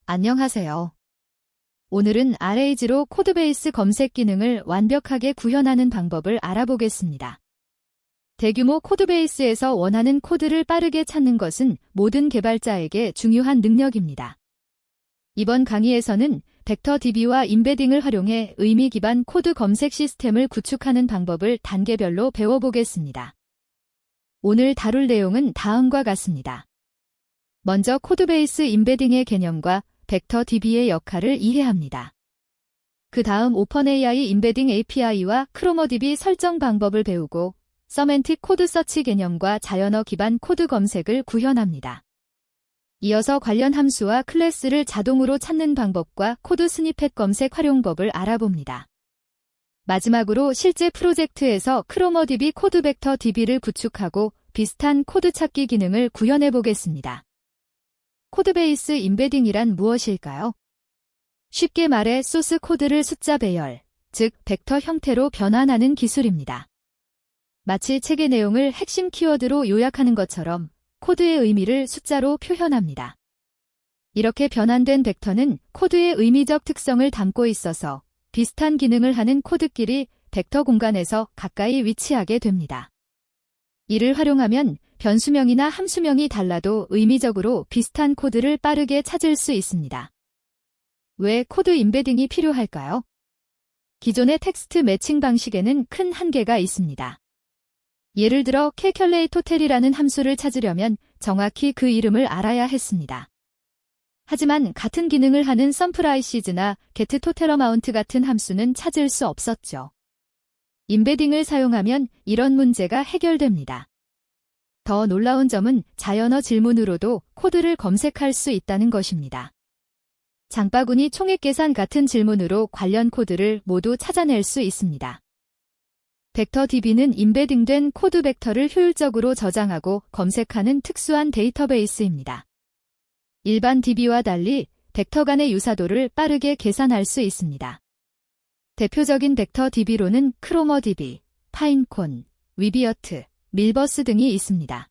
안녕하세요. 오늘은 Arrays로 코드베이스 검색 기능을 완벽하게 구현하는 방법을 알아보겠습니다. 대규모 코드베이스에서 원하는 코드를 빠르게 찾는 것은 모든 개발자에게 중요한 능력입니다. 이번 강의에서는 벡터DB와 임베딩을 활용해 의미 기반 코드 검색 시스템을 구축하는 방법을 단계별로 배워보겠습니다. 오늘 다룰 내용은 다음과 같습니다. 먼저 코드베이스 임베딩의 개념과 벡터DB의 역할을 이해합니다. 그 다음 오펀AI 임베딩 API와 크로모DB 설정 방법을 배우고 서멘틱 코드 서치 개념과 자연어 기반 코드 검색을 구현합니다. 이어서 관련 함수와 클래스를 자동으로 찾는 방법과 코드 스니펫 검색 활용법을 알아봅니다. 마지막으로 실제 프로젝트에서 크로모DB 코드 벡터DB를 구축하고 비슷한 코드 찾기 기능을 구현해 보겠습니다. 코드베이스 임베딩이란 무엇일까요? 쉽게 말해 소스 코드를 숫자 배열, 즉 벡터 형태로 변환하는 기술입니다. 마치 책의 내용을 핵심 키워드로 요약하는 것처럼 코드의 의미를 숫자로 표현합니다. 이렇게 변환된 벡터는 코드의 의미적 특성을 담고 있어서 비슷한 기능을 하는 코드끼리 벡터 공간에서 가까이 위치하게 됩니다. 이를 활용하면 변수명이나 함수명이 달라도 의미적으로 비슷한 코드를 빠르게 찾을 수 있습니다. 왜 코드 임베딩이 필요할까요? 기존의 텍스트 매칭 방식에는 큰 한계가 있습니다. 예를 들어 calculateTotal이라는 함수를 찾으려면 정확히 그 이름을 알아야 했습니다. 하지만 같은 기능을 하는 SUMPRICEs나 getTotalAmount 같은 함수는 찾을 수 없었죠. 임베딩을 사용하면 이런 문제가 해결됩니다. 더 놀라운 점은 자연어 질문으로도 코드를 검색할 수 있다는 것입니다. 장바구니 총액 계산 같은 질문으로 관련 코드를 모두 찾아낼 수 있습니다. 벡터DB는 임베딩된 코드 벡터를 효율적으로 저장하고 검색하는 특수한 데이터베이스입니다. 일반 DB와 달리 벡터 간의 유사도를 빠르게 계산할 수 있습니다. 대표적인 벡터DB로는 크로모DB, 파인콘, 위비어트, 밀버스 등이 있습니다.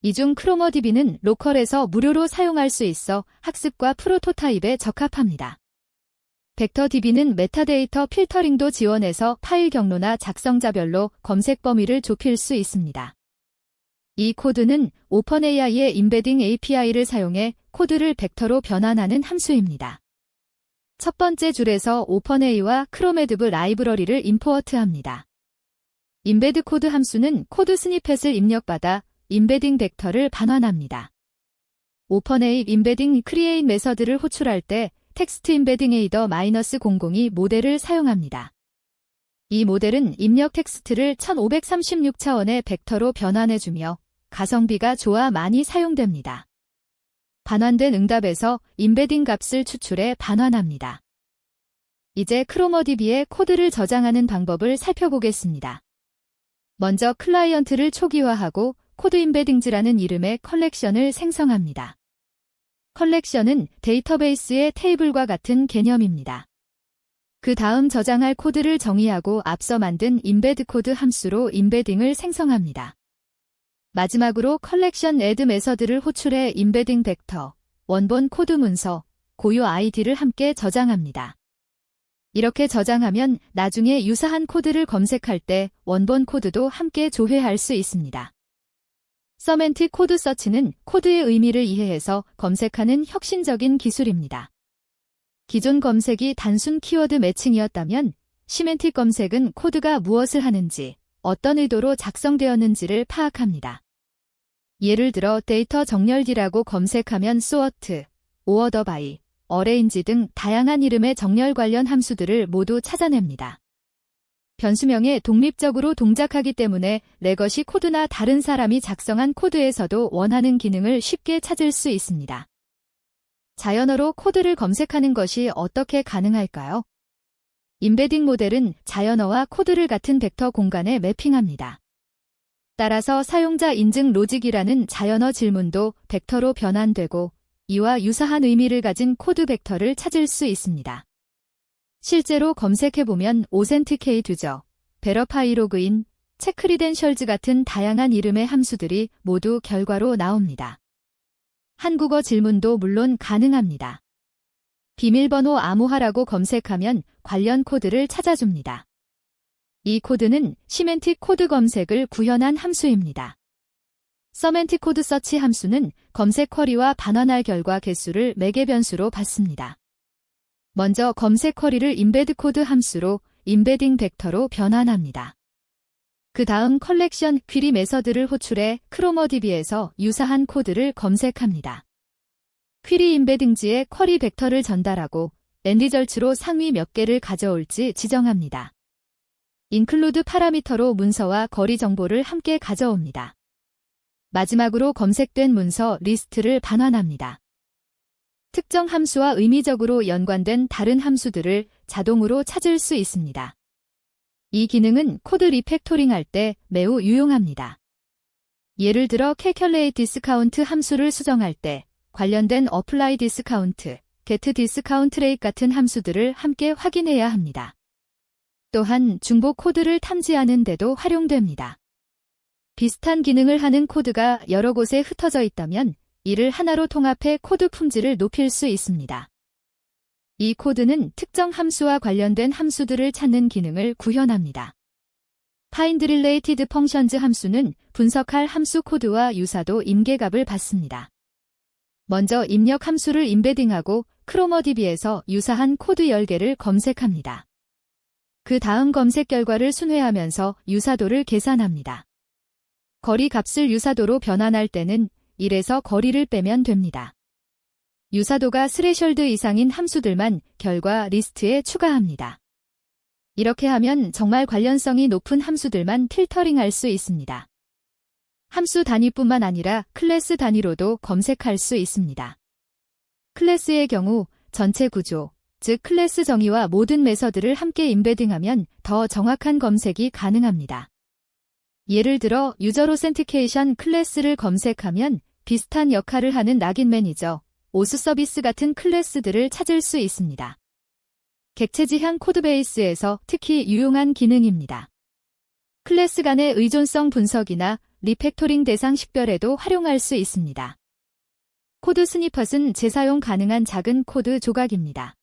이 중 크로모DB는 로컬에서 무료로 사용할 수 있어 학습과 프로토타입에 적합합니다. 벡터DB는 메타데이터 필터링도 지원해서 파일 경로나 작성자별로 검색 범위를 좁힐 수 있습니다. 이 코드는 오펀AI의 임베딩 API를 사용해 코드를 벡터로 변환하는 함수입니다. 첫 번째 줄에서 오펀AI와 크로메드브 라이브러리를 임포트합니다. 임베드 코드 함수는 코드 스니펫을 입력받아 임베딩 벡터를 반환합니다. 오펀AI 임베딩 크리에이트 메서드를 호출할 때 텍스트 임베딩 에이더 -002 모델을 사용합니다. 이 모델은 입력 텍스트를 1536차원의 벡터로 변환해주며 가성비가 좋아 많이 사용됩니다. 반환된 응답에서 임베딩 값을 추출해 반환합니다. 이제 크로모DB에 코드를 저장하는 방법을 살펴보겠습니다. 먼저 클라이언트를 초기화하고 코드 임베딩즈라는 이름의 컬렉션을 생성합니다. 컬렉션은 데이터베이스의 테이블과 같은 개념입니다. 그 다음 저장할 코드를 정의하고 앞서 만든 임베드 코드 함수로 임베딩을 생성합니다. 마지막으로 컬렉션 add 메서드를 호출해 임베딩 벡터, 원본 코드 문서, 고유 아이디를 함께 저장합니다. 이렇게 저장하면 나중에 유사한 코드를 검색할 때 원본 코드도 함께 조회할 수 있습니다. 서멘틱 코드 서치는 코드의 의미를 이해해서 검색하는 혁신적인 기술입니다. 기존 검색이 단순 키워드 매칭이었다면 시멘틱 검색은 코드가 무엇을 하는지, 어떤 의도로 작성되었는지를 파악합니다. 예를 들어 데이터 정렬기라고 검색하면 sort, order by, arrange 등 다양한 이름의 정렬 관련 함수들을 모두 찾아냅니다. 변수명에 독립적으로 동작하기 때문에 레거시 코드나 다른 사람이 작성한 코드에서도 원하는 기능을 쉽게 찾을 수 있습니다. 자연어로 코드를 검색하는 것이 어떻게 가능할까요? 임베딩 모델은 자연어와 코드를 같은 벡터 공간에 매핑합니다. 따라서 사용자 인증 로직이라는 자연어 질문도 벡터로 변환되고 이와 유사한 의미를 가진 코드 벡터를 찾을 수 있습니다. 실제로 검색해보면 오센티케이트 유저, 베러파이 로그인, 체크리덴셜즈 같은 다양한 이름의 함수들이 모두 결과로 나옵니다. 한국어 질문도 물론 가능합니다. 비밀번호 암호화라고 검색하면 관련 코드를 찾아줍니다. 이 코드는 시멘틱 코드 검색을 구현한 함수입니다. 서멘틱 코드 서치 함수는 검색 쿼리와 반환할 결과 개수를 매개 변수로 받습니다. 먼저 검색 쿼리를 임베드 코드 함수로 임베딩 벡터로 변환합니다. 그 다음 컬렉션 퀴리 메서드를 호출해 크로머DB에서 유사한 코드를 검색합니다. 퀴리 임베딩지에 쿼리 벡터를 전달하고 엔리절츠로 상위 몇 개를 가져올지 지정합니다. 인클루드 파라미터로 문서와 거리 정보를 함께 가져옵니다. 마지막으로 검색된 문서 리스트를 반환합니다. 특정 함수와 의미적으로 연관된 다른 함수들을 자동으로 찾을 수 있습니다. 이 기능은 코드 리팩토링 할 때 매우 유용합니다. 예를 들어 calculate discount 함수를 수정할 때 관련된 apply discount, get discount rate 같은 함수들을 함께 확인해야 합니다. 또한 중복 코드를 탐지하는 데도 활용됩니다. 비슷한 기능을 하는 코드가 여러 곳에 흩어져 있다면 이를 하나로 통합해 코드 품질을 높일 수 있습니다. 이 코드는 특정 함수와 관련된 함수들을 찾는 기능을 구현합니다. Find Related Functions 함수는 분석할 함수 코드와 유사도 임계값을 받습니다. 먼저 입력 함수를 임베딩하고 크로머DB에서 유사한 코드 10개를 검색합니다. 그 다음 검색 결과를 순회하면서 유사도를 계산합니다. 거리 값을 유사도로 변환할 때는 1에서 거리를 빼면 됩니다. 유사도가 스레셜드 이상인 함수들만 결과 리스트에 추가합니다. 이렇게 하면 정말 관련성이 높은 함수들만 필터링할 수 있습니다. 함수 단위뿐만 아니라 클래스 단위로도 검색할 수 있습니다. 클래스의 경우 전체 구조, 즉 클래스 정의와 모든 메서드를 함께 임베딩하면 더 정확한 검색이 가능합니다. 예를 들어 유저 오센티케이션 클래스를 검색하면 비슷한 역할을 하는 락인 매니저, 오스 서비스 같은 클래스들을 찾을 수 있습니다. 객체 지향 코드베이스에서 특히 유용한 기능입니다. 클래스 간의 의존성 분석이나 리팩토링 대상 식별에도 활용할 수 있습니다. 코드 스니펫은 재사용 가능한 작은 코드 조각입니다.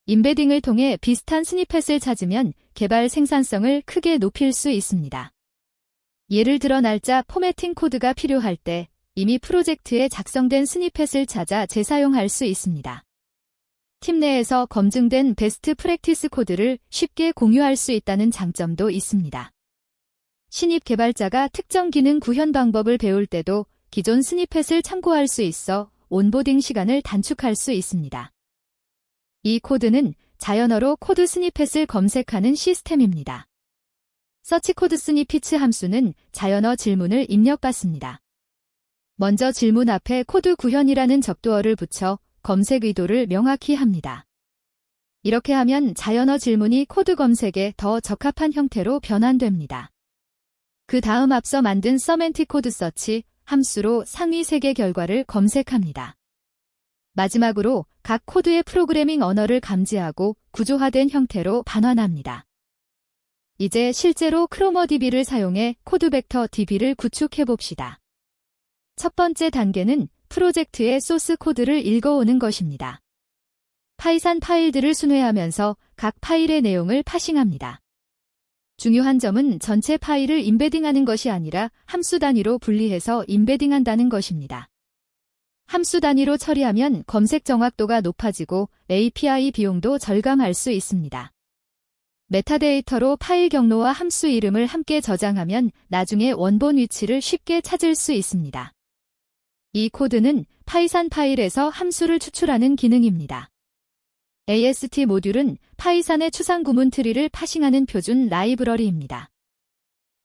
임베딩을 통해 비슷한 스니펫을 찾으면 개발 생산성을 크게 높일 수 있습니다. 예를 들어 날짜 포매팅 코드가 필요할 때 이미 프로젝트에 작성된 스니펫을 찾아 재사용할 수 있습니다. 팀 내에서 검증된 베스트 프랙티스 코드를 쉽게 공유할 수 있다는 장점도 있습니다. 신입 개발자가 특정 기능 구현 방법을 배울 때도 기존 스니펫을 참고할 수 있어 온보딩 시간을 단축할 수 있습니다. 이 코드는 자연어로 코드 스니펫을 검색하는 시스템입니다. 서치 코드 스니피츠 함수는 자연어 질문을 입력받습니다. 먼저 질문 앞에 코드 구현이라는 접두어를 붙여 검색 의도를 명확히 합니다. 이렇게 하면 자연어 질문이 코드 검색에 더 적합한 형태로 변환됩니다. 그 다음 앞서 만든 서멘틱 코드 서치 함수로 상위 3개 결과를 검색합니다. 마지막으로 각 코드의 프로그래밍 언어를 감지하고 구조화된 형태로 반환합니다. 이제 실제로 크로머DB를 사용해 코드 벡터 DB를 구축해봅시다. 첫 번째 단계는 프로젝트의 소스 코드를 읽어오는 것입니다. 파이썬 파일들을 순회하면서 각 파일의 내용을 파싱합니다. 중요한 점은 전체 파일을 임베딩하는 것이 아니라 함수 단위로 분리해서 임베딩한다는 것입니다. 함수 단위로 처리하면 검색 정확도가 높아지고 API 비용도 절감할 수 있습니다. 메타데이터로 파일 경로와 함수 이름을 함께 저장하면 나중에 원본 위치를 쉽게 찾을 수 있습니다. 이 코드는 파이썬 파일에서 함수를 추출하는 기능입니다. AST 모듈은 파이썬의 추상 구문 트리를 파싱하는 표준 라이브러리입니다.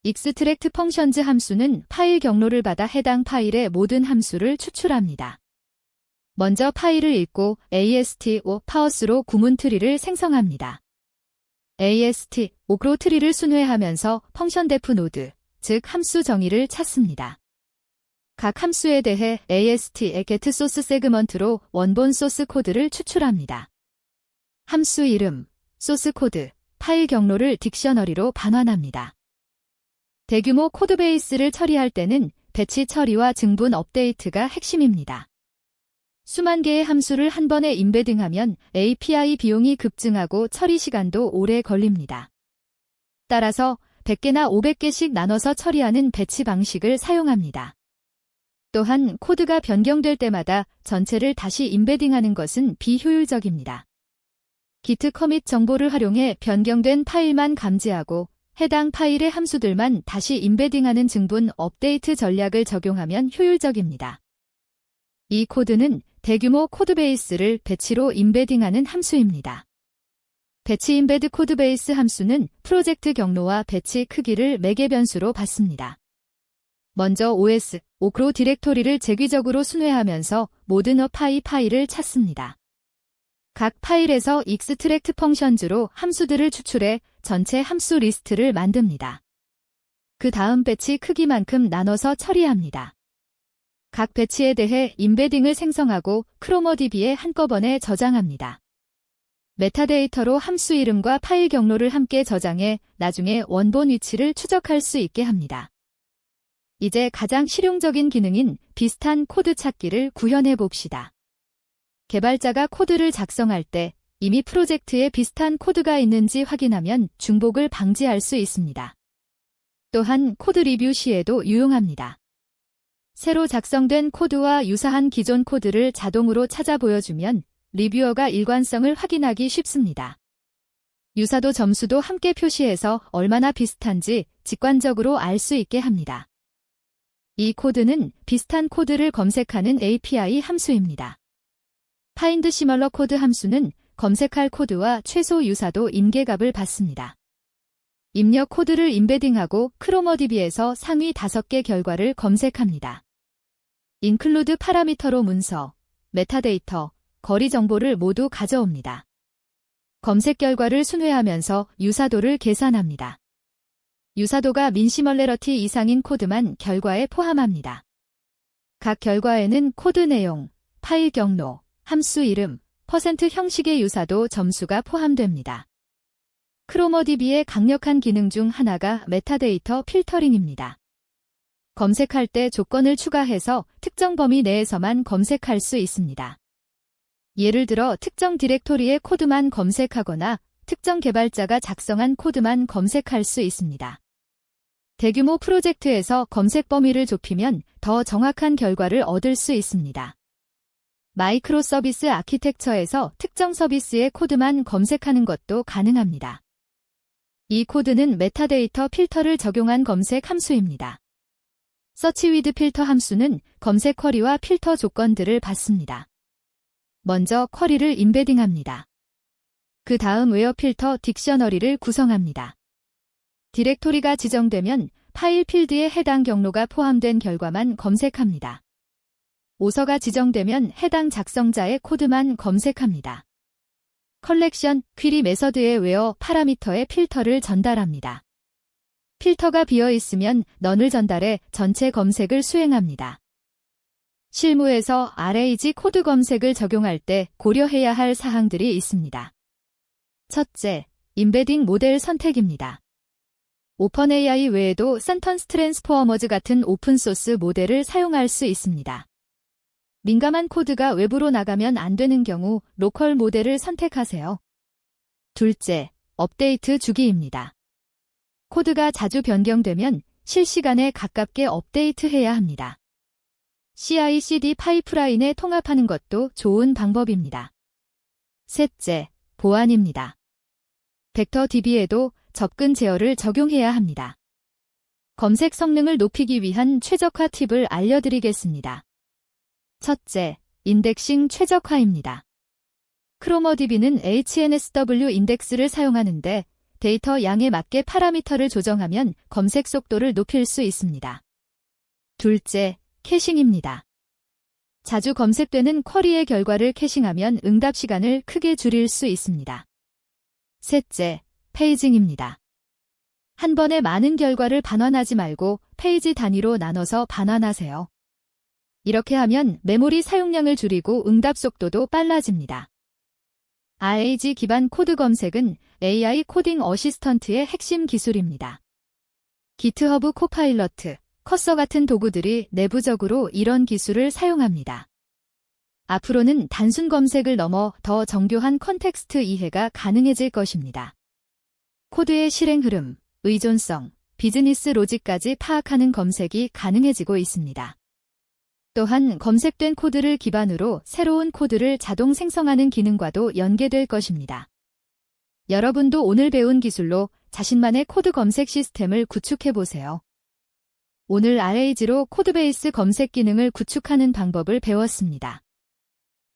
extract functions 함수는 파일 경로를 받아 해당 파일의 모든 함수를 추출합니다. 먼저 파일을 읽고 AST/O 파워스로 구문 트리를 생성합니다. AST/O로 트리를 순회하면서 펑션 데프 노드, 즉 함수 정의를 찾습니다. 각 함수에 대해 AST의 get source segment로 원본 소스 코드를 추출합니다. 함수 이름, 소스 코드, 파일 경로를 딕셔너리로 반환합니다. 대규모 코드베이스를 처리할 때는 배치 처리와 증분 업데이트가 핵심입니다. 수만 개의 함수를 한 번에 임베딩하면 API 비용이 급증하고 처리 시간도 오래 걸립니다. 따라서 100개나 500개씩 나눠서 처리하는 배치 방식을 사용합니다. 또한 코드가 변경될 때마다 전체를 다시 임베딩하는 것은 비효율적입니다. Git 커밋 정보를 활용해 변경된 파일만 감지하고 해당 파일의 함수들만 다시 임베딩하는 증분 업데이트 전략을 적용하면 효율적입니다. 이 코드는 대규모 코드베이스를 배치로 임베딩하는 함수입니다. 배치 임베드 코드베이스 함수는 프로젝트 경로와 배치 크기를 매개 변수로 받습니다. 먼저 OS, 오크로 디렉토리를 재귀적으로 순회하면서 모든 파일을 찾습니다. 각 파일에서 extract functions로 함수들을 추출해 전체 함수 리스트를 만듭니다. 그 다음 배치 크기만큼 나눠서 처리합니다. 각 배치에 대해 임베딩을 생성하고 크로모DB에 한꺼번에 저장합니다. 메타데이터로 함수 이름과 파일 경로를 함께 저장해 나중에 원본 위치를 추적할 수 있게 합니다. 이제 가장 실용적인 기능인 비슷한 코드 찾기를 구현해 봅시다. 개발자가 코드를 작성할 때 이미 프로젝트에 비슷한 코드가 있는지 확인하면 중복을 방지할 수 있습니다. 또한 코드 리뷰 시에도 유용합니다. 새로 작성된 코드와 유사한 기존 코드를 자동으로 찾아 보여주면 리뷰어가 일관성을 확인하기 쉽습니다. 유사도 점수도 함께 표시해서 얼마나 비슷한지 직관적으로 알 수 있게 합니다. 이 코드는 비슷한 코드를 검색하는 API 함수입니다. find similar code 함수는 검색할 코드와 최소 유사도 임계값을 받습니다. 입력 코드를 임베딩하고 크로모DB에서 상위 5개 결과를 검색합니다. include 파라미터로 문서, 메타데이터, 거리 정보를 모두 가져옵니다. 검색 결과를 순회하면서 유사도를 계산합니다. 유사도가 민시멀레러티 이상인 코드만 결과에 포함합니다. 각 결과에는 코드 내용, 파일 경로, 함수 이름, 퍼센트 형식의 유사도 점수가 포함됩니다. 크로모DB의 강력한 기능 중 하나가 메타데이터 필터링입니다. 검색할 때 조건을 추가해서 특정 범위 내에서만 검색할 수 있습니다. 예를 들어 특정 디렉토리의 코드만 검색하거나 특정 개발자가 작성한 코드만 검색할 수 있습니다. 대규모 프로젝트에서 검색 범위를 좁히면 더 정확한 결과를 얻을 수 있습니다. 마이크로 서비스 아키텍처에서 특정 서비스의 코드만 검색하는 것도 가능합니다. 이 코드는 메타데이터 필터를 적용한 검색 함수입니다. 서치 위드 필터 함수는 검색 쿼리와 필터 조건들을 받습니다. 먼저 쿼리를 임베딩합니다. 그 다음 웨어 필터 딕셔너리를 구성합니다. 디렉토리가 지정되면 파일 필드에 해당 경로가 포함된 결과만 검색합니다. 오서가 지정되면 해당 작성자의 코드만 검색합니다. 컬렉션, 퀴리 메서드의 웨어 파라미터에 필터를 전달합니다. 필터가 비어있으면 넌을 전달해 전체 검색을 수행합니다. 실무에서 RAG 코드 검색을 적용할 때 고려해야 할 사항들이 있습니다. 첫째, 임베딩 모델 선택입니다. 오픈AI 외에도 센턴스 트랜스포머즈 같은 오픈소스 모델을 사용할 수 있습니다. 민감한 코드가 외부로 나가면 안 되는 경우 로컬 모델을 선택하세요. 둘째, 업데이트 주기입니다. 코드가 자주 변경되면 실시간에 가깝게 업데이트해야 합니다. CI/CD 파이프라인에 통합하는 것도 좋은 방법입니다. 셋째, 보안입니다. 벡터 DB에도 접근 제어를 적용해야 합니다. 검색 성능을 높이기 위한 최적화 팁을 알려드리겠습니다. 첫째, 인덱싱 최적화입니다. 크로모DB는 HNSW 인덱스를 사용하는데 데이터 양에 맞게 파라미터를 조정하면 검색 속도를 높일 수 있습니다. 둘째, 캐싱입니다. 자주 검색되는 쿼리의 결과를 캐싱하면 응답 시간을 크게 줄일 수 있습니다. 셋째, 페이징입니다. 한 번에 많은 결과를 반환하지 말고 페이지 단위로 나눠서 반환하세요. 이렇게 하면 메모리 사용량을 줄이고 응답 속도도 빨라집니다. RAG 기반 코드 검색은 AI 코딩 어시스턴트의 핵심 기술입니다. GitHub 코파일러트, 커서 같은 도구들이 내부적으로 이런 기술을 사용합니다. 앞으로는 단순 검색을 넘어 더 정교한 컨텍스트 이해가 가능해질 것입니다. 코드의 실행 흐름, 의존성, 비즈니스 로직까지 파악하는 검색이 가능해지고 있습니다. 또한 검색된 코드를 기반으로 새로운 코드를 자동 생성하는 기능과도 연계될 것입니다. 여러분도 오늘 배운 기술로 자신만의 코드 검색 시스템을 구축해보세요. 오늘 RAG로 코드베이스 검색 기능을 구축하는 방법을 배웠습니다.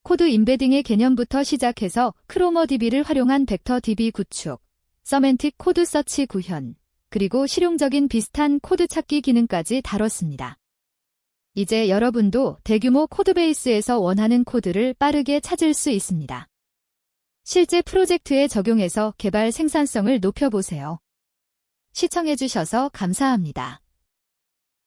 코드 임베딩의 개념부터 시작해서 크로모DB를 활용한 벡터DB 구축, 서멘틱 코드 서치 구현, 그리고 실용적인 비슷한 코드 찾기 기능까지 다뤘습니다. 이제 여러분도 대규모 코드베이스에서 원하는 코드를 빠르게 찾을 수 있습니다. 실제 프로젝트에 적용해서 개발 생산성을 높여보세요. 시청해주셔서 감사합니다.